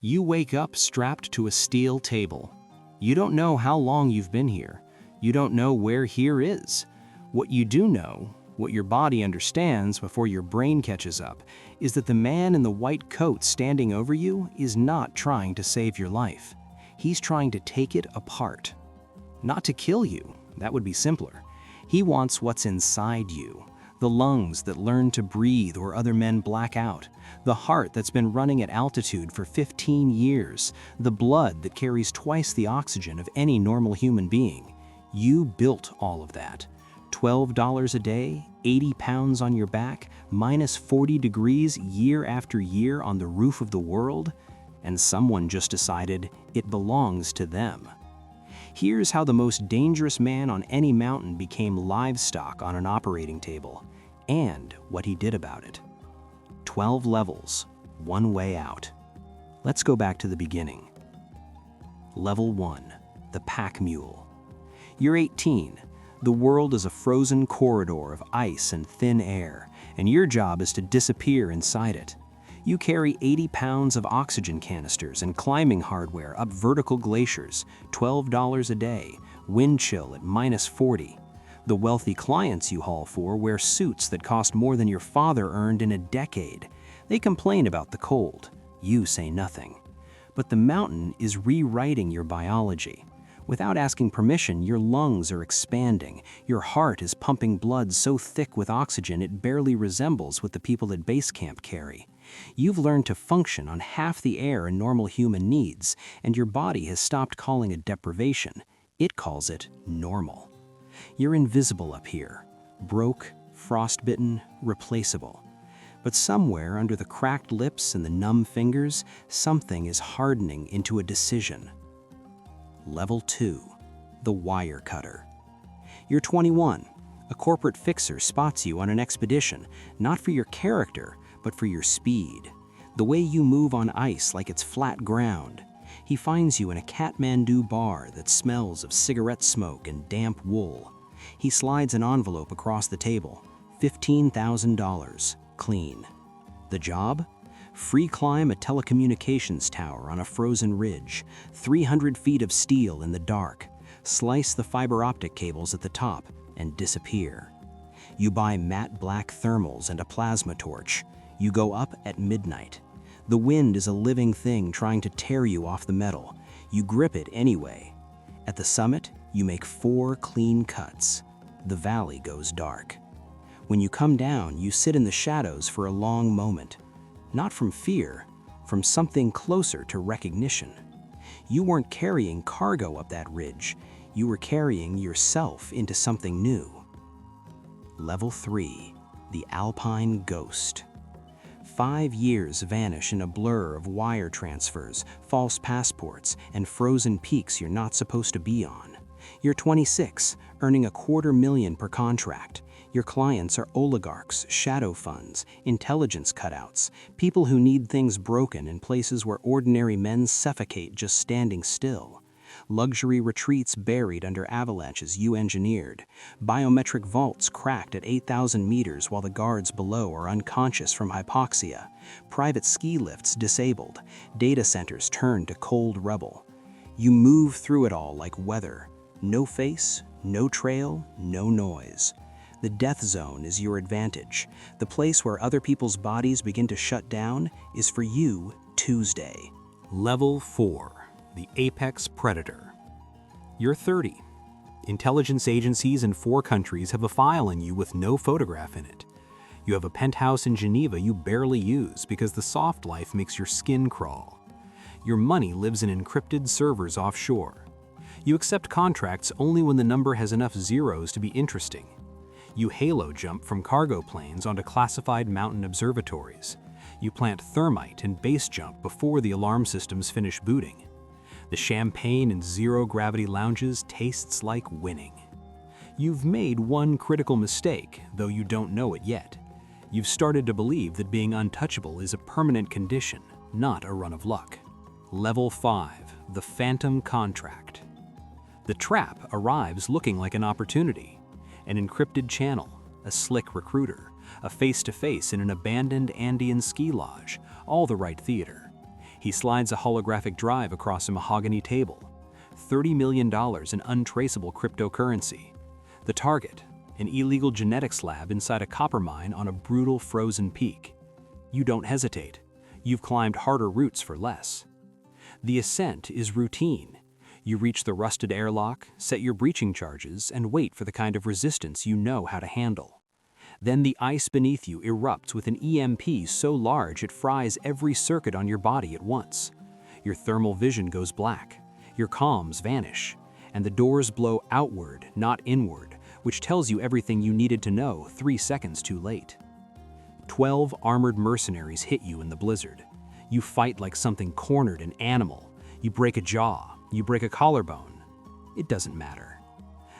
You wake up strapped to a steel table. You don't know how long you've been here. You don't know where here is. What you do know, what your body understands before your brain catches up, is that the man in the white coat standing over you is not trying to save your life. He's trying to take it apart. Not to kill you, that would be simpler. He wants what's inside you. The lungs that learn to breathe or other men black out, the heart that's been running at altitude for 15 years, the blood that carries twice the oxygen of any normal human being. You built all of that. $12 a day, 80 pounds on your back, minus 40 degrees year after year on the roof of the world, and someone just decided it belongs to them. Here's how the most dangerous man on any mountain became livestock on an operating table, and what he did about it. 12 levels, one way out. Let's go back to the beginning. Level 1, the pack mule. You're 18. The world is a frozen corridor of ice and thin air, and your job is to disappear inside it. You carry 80 pounds of oxygen canisters and climbing hardware up vertical glaciers, $12 a day, wind chill at minus 40. The wealthy clients you haul for wear suits that cost more than your father earned in a decade. They complain about the cold. You say nothing. But the mountain is rewriting your biology. Without asking permission, your lungs are expanding. Your heart is pumping blood so thick with oxygen it barely resembles what the people at base camp carry. You've learned to function on half the air a normal human needs, and your body has stopped calling it deprivation. It calls it normal. You're invisible up here, broke, frostbitten, replaceable. But somewhere under the cracked lips and the numb fingers, something is hardening into a decision. Level 2, the wire cutter. You're 21. A corporate fixer spots you on an expedition, not for your character, but for your speed. The way you move on ice like it's flat ground. He finds you in a Kathmandu bar that smells of cigarette smoke and damp wool. He slides an envelope across the table. $15,000, clean. The job? Free climb a telecommunications tower on a frozen ridge, 300 feet of steel in the dark, slice the fiber optic cables at the top, and disappear. You buy matte black thermals and a plasma torch. You go up at midnight. The wind is a living thing trying to tear you off the metal. You grip it anyway. At the summit, you make 4 clean cuts. The valley goes dark. When you come down, you sit in the shadows for a long moment. Not from fear, from something closer to recognition. You weren't carrying cargo up that ridge. You were carrying yourself into something new. Level 3, the Alpine Ghost. 5 years vanish in a blur of wire transfers, false passports, and frozen peaks you're not supposed to be on. You're 26, earning $250,000 per contract. Your clients are oligarchs, shadow funds, intelligence cutouts, people who need things broken in places where ordinary men suffocate just standing still. Luxury retreats buried under avalanches you engineered. Biometric vaults cracked at 8,000 meters while the guards below are unconscious from hypoxia. Private ski lifts disabled. Data centers turned to cold rubble. You move through it all like weather. No face, no trail, no noise. The death zone is your advantage. The place where other people's bodies begin to shut down is for you Tuesday. Level 4, the Apex Predator. You're 30. Intelligence agencies in 4 countries have a file on you with no photograph in it. You have a penthouse in Geneva you barely use because the soft life makes your skin crawl. Your money lives in encrypted servers offshore. You accept contracts only when the number has enough zeros to be interesting. You halo jump from cargo planes onto classified mountain observatories. You plant thermite and base jump before the alarm systems finish booting. The champagne in zero-gravity lounges tastes like winning. You've made one critical mistake, though you don't know it yet. You've started to believe that being untouchable is a permanent condition, not a run of luck. Level 5, the Phantom Contract. The trap arrives looking like an opportunity. An encrypted channel, a slick recruiter, a face-to-face in an abandoned Andean ski lodge, all the right theater. He slides a holographic drive across a mahogany table. $30 million in untraceable cryptocurrency. The target, an illegal genetics lab inside a copper mine on a brutal frozen peak. You don't hesitate. You've climbed harder routes for less. The ascent is routine. You reach the rusted airlock, set your breaching charges, and wait for the kind of resistance you know how to handle. Then the ice beneath you erupts with an EMP so large it fries every circuit on your body at once. Your thermal vision goes black, your comms vanish, and the doors blow outward, not inward, which tells you everything you needed to know 3 seconds too late. 12 armored mercenaries hit you in the blizzard. You fight like something cornered and animal. You break a jaw, you break a collarbone. It doesn't matter.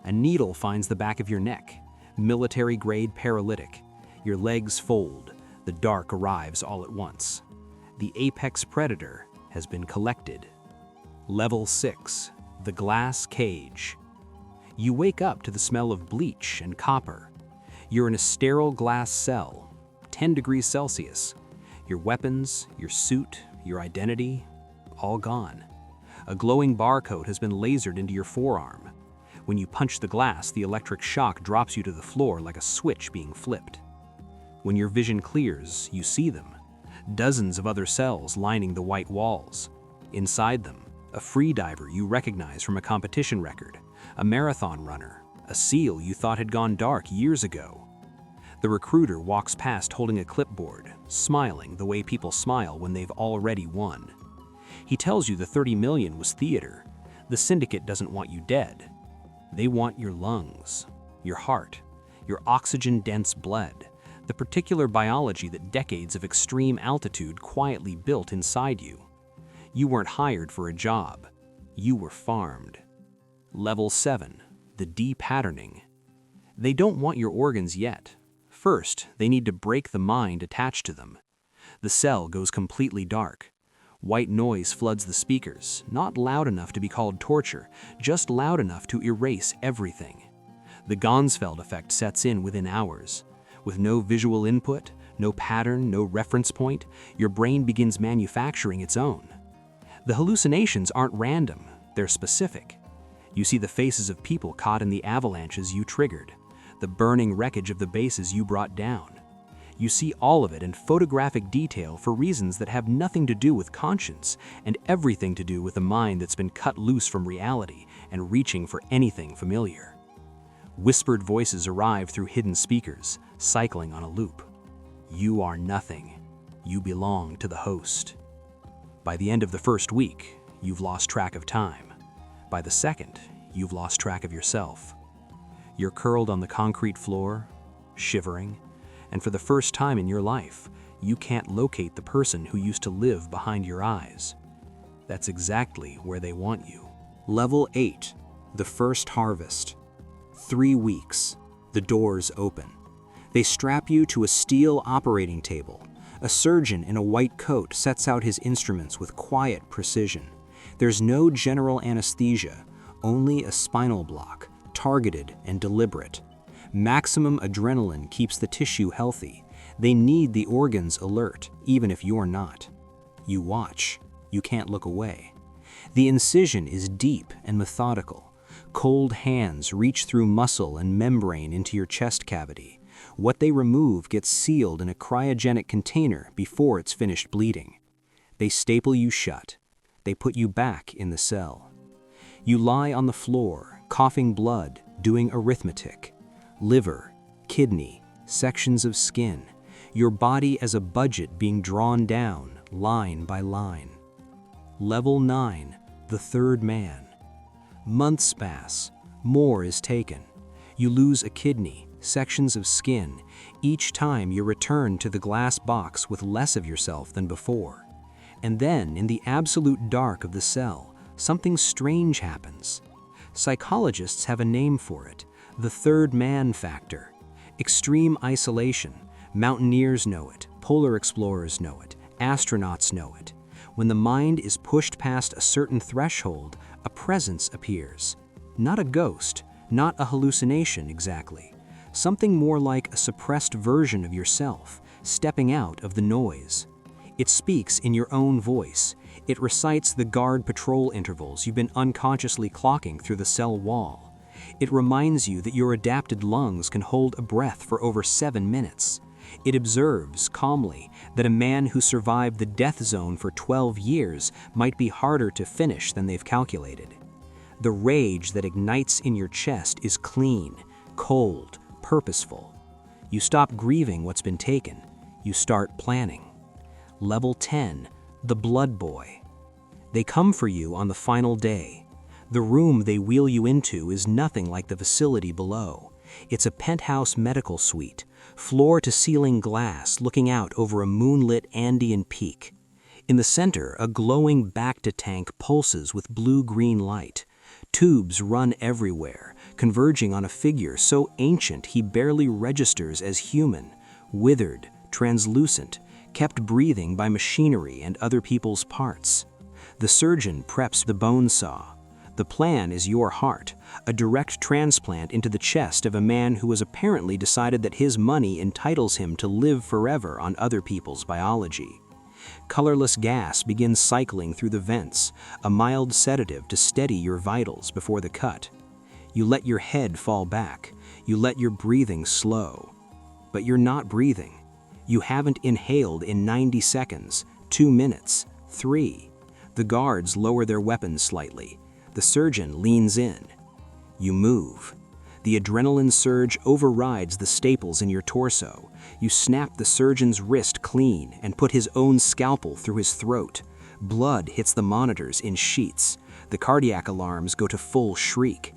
A needle finds the back of your neck, military-grade paralytic. Your legs fold, the dark arrives all at once. The apex predator has been collected. Level 6, the glass cage. You wake up to the smell of bleach and copper. You're in a sterile glass cell, 10 degrees Celsius. Your weapons, your suit, your identity, all gone. A glowing barcode has been lasered into your forearm. When you punch the glass, the electric shock drops you to the floor like a switch being flipped. When your vision clears, you see them. Dozens of other cells lining the white walls. Inside them, a free diver you recognize from a competition record, a marathon runner, a SEAL you thought had gone dark years ago. The recruiter walks past holding a clipboard, smiling the way people smile when they've already won. He tells you the 30 million was theater. The syndicate doesn't want you dead. They want your lungs, your heart, your oxygen-dense blood, the particular biology that decades of extreme altitude quietly built inside you. You weren't hired for a job. You were farmed. Level 7, the de-patterning. They don't want your organs yet. First, they need to break the mind attached to them. The cell goes completely dark. White noise floods the speakers, not loud enough to be called torture, just loud enough to erase everything. The Gonsfeld effect sets in within hours. With no visual input, no pattern, no reference point, your brain begins manufacturing its own. The hallucinations aren't random, they're specific. You see the faces of people caught in the avalanches you triggered, the burning wreckage of the bases you brought down. You see all of it in photographic detail for reasons that have nothing to do with conscience and everything to do with a mind that's been cut loose from reality and reaching for anything familiar. Whispered voices arrive through hidden speakers, cycling on a loop. You are nothing. You belong to the host. By the end of the first week, you've lost track of time. By the second, you've lost track of yourself. You're curled on the concrete floor, shivering, and for the first time in your life, you can't locate the person who used to live behind your eyes. That's exactly where they want you. Level 8, the first harvest. 3 weeks, the doors open. They strap you to a steel operating table. A surgeon in a white coat sets out his instruments with quiet precision. There's no general anesthesia, only a spinal block, targeted and deliberate. Maximum adrenaline keeps the tissue healthy. They need the organs alert, even if you're not. You watch. You can't look away. The incision is deep and methodical. Cold hands reach through muscle and membrane into your chest cavity. What they remove gets sealed in a cryogenic container before it's finished bleeding. They staple you shut. They put you back in the cell. You lie on the floor, coughing blood, doing arithmetic. Liver, kidney, sections of skin, your body as a budget being drawn down, line by line. Level 9, the third man. Months pass, more is taken. You lose a kidney, sections of skin. Each time you return to the glass box with less of yourself than before. And then, in the absolute dark of the cell, something strange happens. Psychologists have a name for it. The third man factor. Extreme isolation. Mountaineers know it. Polar explorers know it. Astronauts know it. When the mind is pushed past a certain threshold, a presence appears. Not a ghost, not a hallucination exactly. Something more like a suppressed version of yourself, stepping out of the noise. It speaks in your own voice. It recites the guard patrol intervals you've been unconsciously clocking through the cell wall. It reminds you that your adapted lungs can hold a breath for over 7 minutes. It observes, calmly, that a man who survived the death zone for 12 years might be harder to finish than they've calculated. The rage that ignites in your chest is clean, cold, purposeful. You stop grieving what's been taken. You start planning. Level 10, the Blood Boy. They come for you on the final day. The room they wheel you into is nothing like the facility below. It's a penthouse medical suite, floor-to-ceiling glass looking out over a moonlit Andean peak. In the center, a glowing back-to-tank pulses with blue-green light. Tubes run everywhere, converging on a figure so ancient he barely registers as human, withered, translucent, kept breathing by machinery and other people's parts. The surgeon preps the bone saw. The plan is your heart, a direct transplant into the chest of a man who has apparently decided that his money entitles him to live forever on other people's biology. Colorless gas begins cycling through the vents, a mild sedative to steady your vitals before the cut. You let your head fall back. You let your breathing slow. But you're not breathing. You haven't inhaled in 90 seconds, 2 minutes, 3. The guards lower their weapons slightly. The surgeon leans in. You move. The adrenaline surge overrides the staples in your torso. You snap the surgeon's wrist clean and put his own scalpel through his throat. Blood hits the monitors in sheets. The cardiac alarms go to full shriek.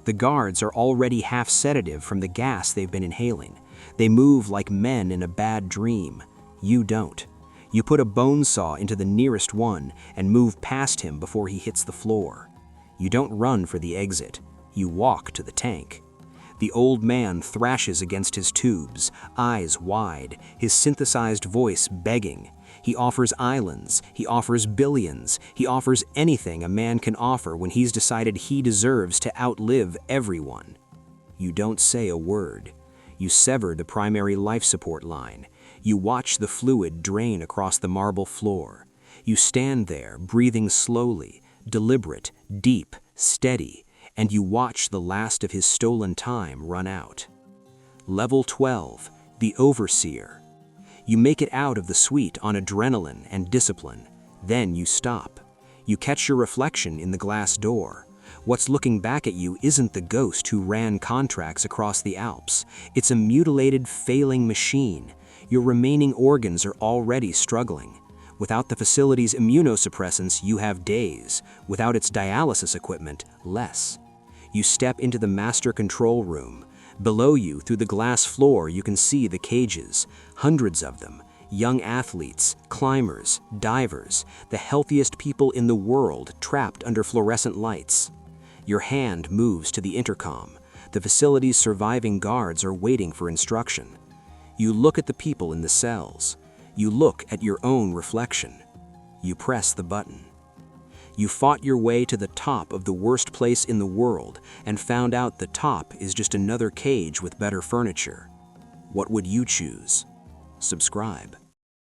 The guards are already half sedative from the gas they've been inhaling. They move like men in a bad dream. You don't. You put a bone saw into the nearest one and move past him before he hits the floor. You don't run for the exit. You walk to the tank. The old man thrashes against his tubes, eyes wide, his synthesized voice begging. He offers islands, he offers billions, he offers anything a man can offer when he's decided he deserves to outlive everyone. You don't say a word. You sever the primary life support line. You watch the fluid drain across the marble floor. You stand there, breathing slowly, deliberate, deep, steady, and you watch the last of his stolen time run out. Level 12, the Overseer. You make it out of the suite on adrenaline and discipline. Then you stop. You catch your reflection in the glass door. What's looking back at you isn't the ghost who ran contracts across the Alps. It's a mutilated, failing machine. Your remaining organs are already struggling. Without the facility's immunosuppressants, you have days. Without its dialysis equipment, less. You step into the master control room. Below you, through the glass floor, you can see the cages, hundreds of them. Young athletes, climbers, divers, the healthiest people in the world trapped under fluorescent lights. Your hand moves to the intercom. The facility's surviving guards are waiting for instruction. You look at the people in the cells. You look at your own reflection. You press the button. You fought your way to the top of the worst place in the world and found out the top is just another cage with better furniture. What would you choose? Subscribe.